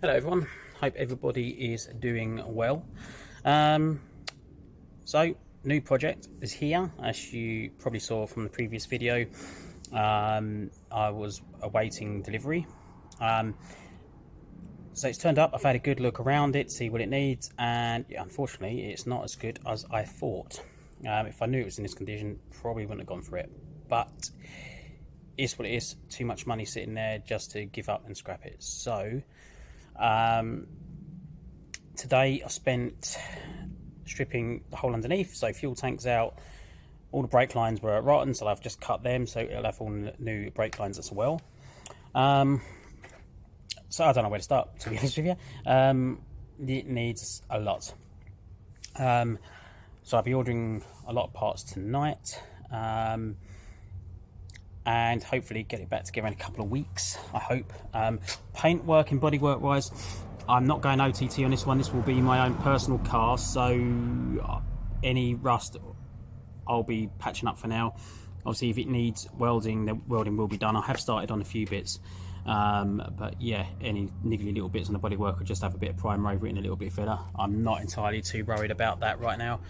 Hello everyone, hope everybody is doing well. So new project is here, as you probably saw from the previous video. I was awaiting delivery. So it's turned up. I've had a good look around it, see what it needs, and yeah, unfortunately it's not as good as I thought. If I knew it was in this condition, probably wouldn't have gone for it, but it's what it is. Too much money sitting there just to give up and scrap it. So today I spent stripping the hole underneath, so fuel tanks out. All the brake lines were rotten, so I've just cut them, so it'll have all new brake lines as well. So I don't know where to start, to be honest with you. It needs a lot. So I'll be ordering a lot of parts tonight, and hopefully get it back together in a couple of weeks, I hope. Paint work and bodywork wise, I'm not going OTT on this one. This will be my own personal car, so any rust I'll be patching up for now. Obviously if it needs welding, the welding will be done. I have started on a few bits, but yeah, any niggly little bits on the bodywork will just have a bit of primer over it and a little bit of filler. I'm not entirely too worried about that right now,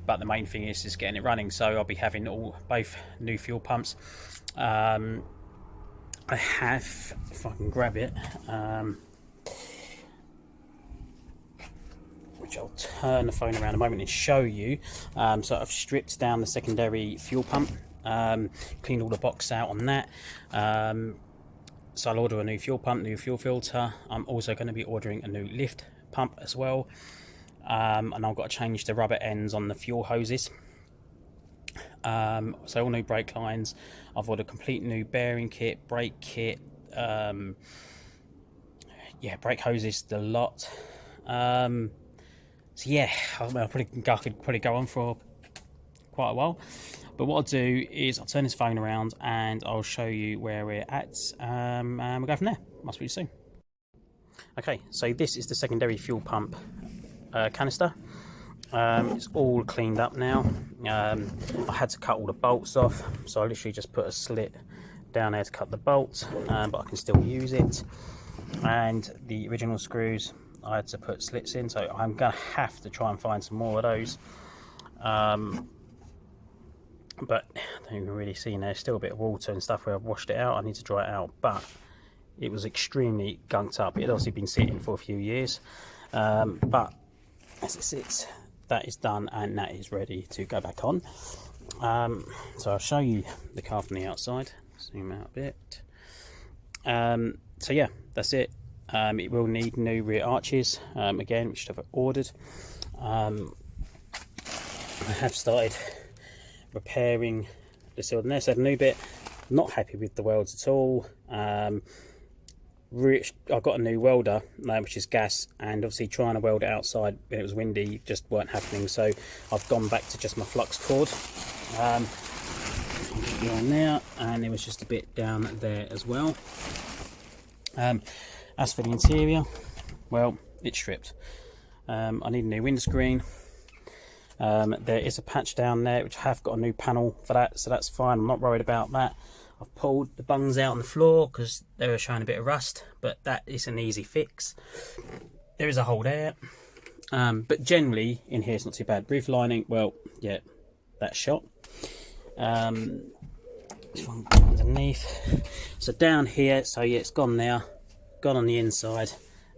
but the main thing is just getting it running. So I'll be having both new fuel pumps. I have, if I can grab it, which I'll turn the phone around a moment and show you. So I've stripped down the secondary fuel pump, cleaned all the box out on that. So I'll order a new fuel pump, new fuel filter. I'm also going to be ordering a new lift pump as well, and I've got to change the rubber ends on the fuel hoses. So all new brake lines. I've ordered a complete new bearing kit, brake kit, yeah, brake hoses, the lot. So yeah, I could probably go on for quite a while, but what I'll do is I'll turn this phone around and I'll show you where we're at, and we'll go from there. I'll speak to you soon. Okay, so this is the secondary fuel pump canister. It's all cleaned up now. I had to cut all the bolts off, so I literally just put a slit down there to cut the bolts, but I can still use it. And the original screws I had to put slits in, so I'm gonna have to try and find some more of those. But I don't even really see in there. Still a bit of water and stuff where I've washed it out. I need to dry it out, but it was extremely gunked up. It had obviously been sitting for a few years, but as it sits, that is done and that is ready to go back on. So I'll show you the car from the outside. Zoom out a bit. So yeah, that's it. It will need new rear arches, again, which I've ordered. I have started repairing the seal and there. So a new bit. Not happy with the welds at all. I got a new welder, which is gas, and obviously trying to weld it outside when it was windy just weren't happening, so I've gone back to just my flux cord. On there, and there was just a bit down there as well. As for the interior, well, it's stripped. I need a new windscreen. There is a patch down there which I have got a new panel for that, so that's fine. I'm not worried about that. I've pulled the bungs out on the floor because they were showing a bit of rust, but that is an easy fix. There is a hole there, but generally in here it's not too bad. Roof lining, well, yeah, that's shot. This one underneath. So down here, so yeah, it's gone there, gone on the inside,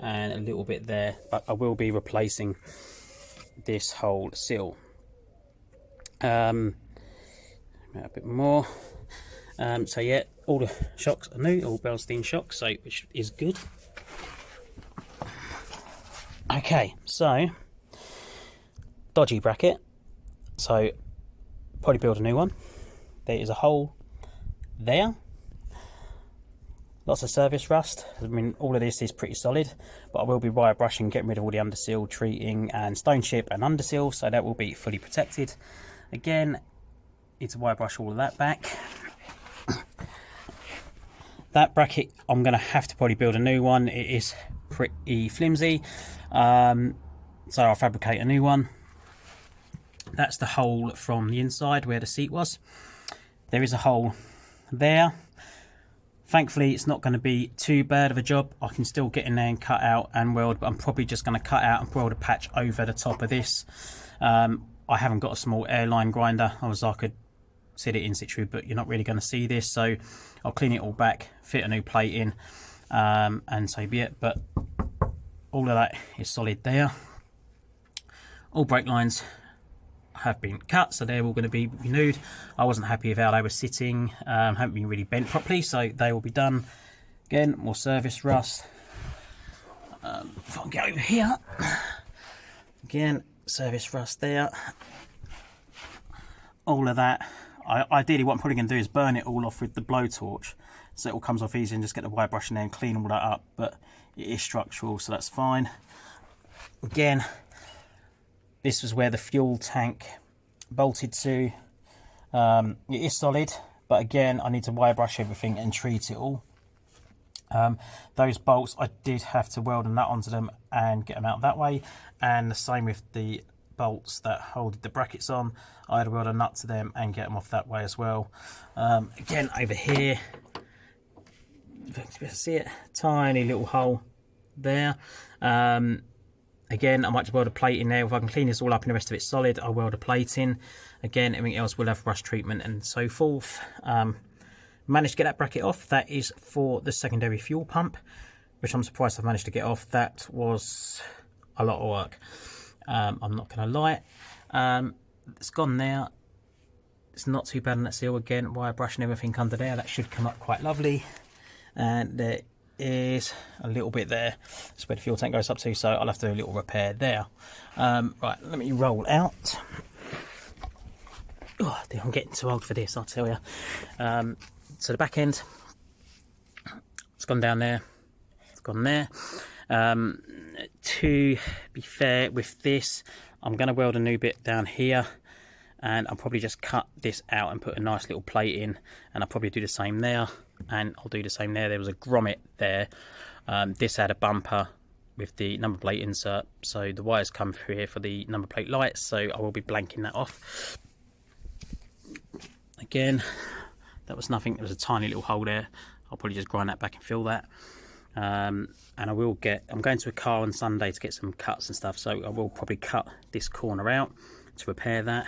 and a little bit there. But I will be replacing this whole seal. A bit more. So yeah, all the shocks are new, all Belstein shocks, so which is good. Okay, so dodgy bracket, so probably build a new one. There is a hole there, lots of surface rust. I mean, all of this is pretty solid, but I will be wire brushing, getting rid of all the underseal, treating and stone chip and underseal, so that will be fully protected. Again, need to wire brush all of that back. That bracket, I'm going to have to probably build a new one. It is pretty flimsy, so I'll fabricate a new one. That's the hole from the inside where the seat was. There is a hole there. Thankfully it's not going to be too bad of a job. I can still get in there and cut out and weld, but I'm probably just going to cut out and weld a patch over the top of this. I haven't got a small airline grinder, otherwise I could set it in situ, but you're not really going to see this, so I'll clean it all back, fit a new plate in, and so be it. But all of that is solid there. All brake lines have been cut, so they're all going to be renewed. I wasn't happy with how they were sitting, haven't been really bent properly, so they will be done. Again, more surface rust. If I can get over here, again, surface rust there. All of that. Ideally what I'm probably going to do is burn it all off with the blowtorch, so it all comes off easy, and just get the wire brush in there and clean all that up. But it is structural, so that's fine. Again, this was where the fuel tank bolted to. It is solid, but again, I need to wire brush everything and treat it all. Those bolts, I did have to weld a nut onto them and get them out that way. And the same with the bolts that hold the brackets on. I had to weld a nut to them and get them off that way as well. Again, over here, if you can see it, tiny little hole there. Again, I might just weld a plate in there. If I can clean this all up and the rest of it's solid, I'll weld a plate in. Again, everything else will have rust treatment and so forth. Managed to get that bracket off. That is for the secondary fuel pump, which I'm surprised I've managed to get off. That was a lot of work. I'm not going to lie. It's gone now. It's not too bad on that seal. Again, wire brushing everything under there. That should come up quite lovely. And there is a little bit there. That's where the fuel tank goes up to, so I'll have to do a little repair there. Right, let me roll out. Oh dear, I'm getting too old for this, I'll tell you. So the back end, it's gone down there, it's gone there. To be fair with this, I'm going to weld a new bit down here, and I'll probably just cut this out and put a nice little plate in, and I'll probably do the same there, and I'll do the same there. There was a grommet there. This had a bumper with the number plate insert, so the wires come through here for the number plate lights, so I will be blanking that off. Again, that was nothing. There was a tiny little hole there. I'll probably just grind that back and fill that. And I will I'm going to a car on Sunday to get some cuts and stuff, so I will probably cut this corner out to repair that.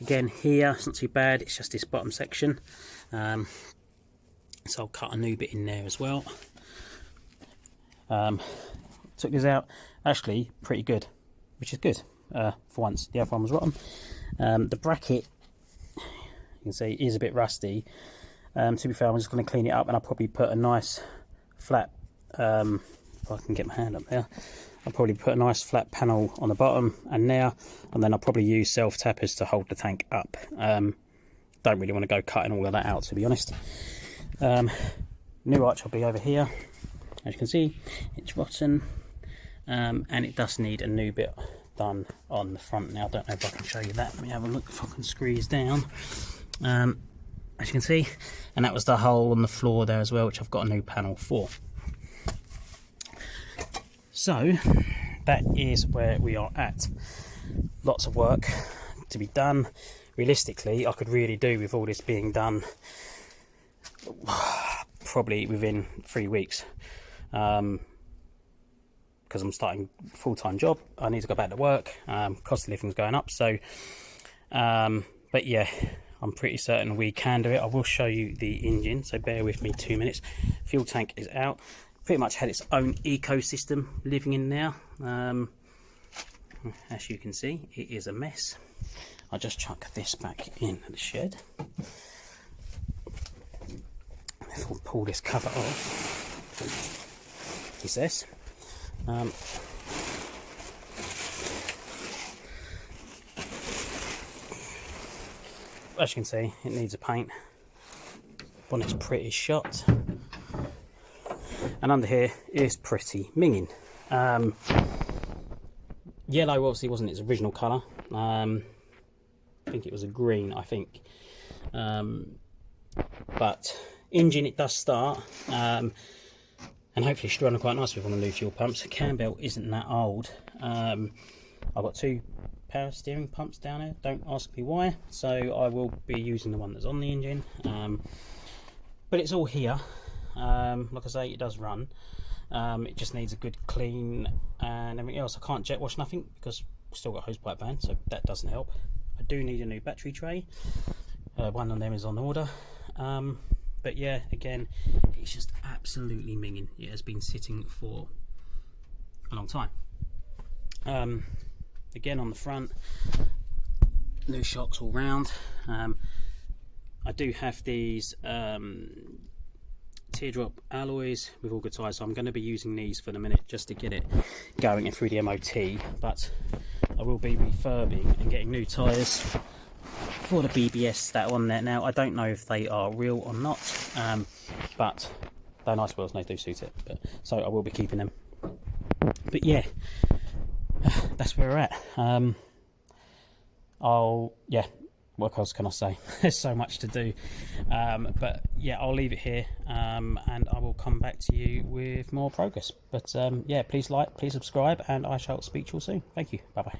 Again, here it's not too bad, it's just this bottom section, so I'll cut a new bit in there as well. Took this out, actually pretty good, which is good for once. The other one was rotten. The bracket, you can see, is a bit rusty. To be fair, I'm just going to clean it up, and I'll probably put a nice flat, if I can get my hand up there, I'll probably put a nice flat panel on the bottom and there, and then I'll probably use self tappers to hold the tank up. Don't really want to go cutting all of that out, to be honest. New arch will be over here. As you can see, it's rotten, and it does need a new bit done on the front. Now I don't know if I can show you that. Let me have a look if I can squeeze down. As you can see, and that was the hole on the floor there as well, which I've got a new panel for. So that is where we are at. Lots of work to be done. Realistically, I could really do with all this being done probably within 3 weeks, because I'm starting a full-time job. I need to go back to work. Cost of living's going up, so but yeah, I'm pretty certain we can do it. I will show you the engine, so bear with me 2 minutes. Fuel tank is out. Pretty much had its own ecosystem living in there. As you can see, it is a mess. I'll just chuck this back in the shed. If we'll pull this cover off, is this. As you can see, it needs a paint. Bonnet's pretty shot. And under here is pretty minging. Yellow obviously wasn't its original colour. I think it was a green, I think. But engine, it does start. And hopefully should run quite nice with one of the new fuel pumps. The cam belt isn't that old. I've got 2 power steering pumps down there, don't ask me why, so I will be using the one that's on the engine. But it's all here. Like I say, it does run. It just needs a good clean and everything else. I can't jet wash nothing because I've still got hose pipe ban, so that doesn't help. I do need a new battery tray. One of them is on order. But yeah, again, it's just absolutely minging. It has been sitting for a long time. Again, on the front, new shocks all round. I do have these teardrop alloys with all good tyres, so I'm going to be using these for the minute just to get it going and through the MOT, but I will be refurbing and getting new tyres for the BBS that are on there. Now I don't know if they are real or not, but they're nice wheels and they do suit it, so I will be keeping them. But yeah, that's where we're at. What else can I say? There's so much to do, but yeah, I'll leave it here, and I will come back to you with more progress. But yeah, please like, please subscribe, and I shall speak to you all soon. Thank you. Bye bye.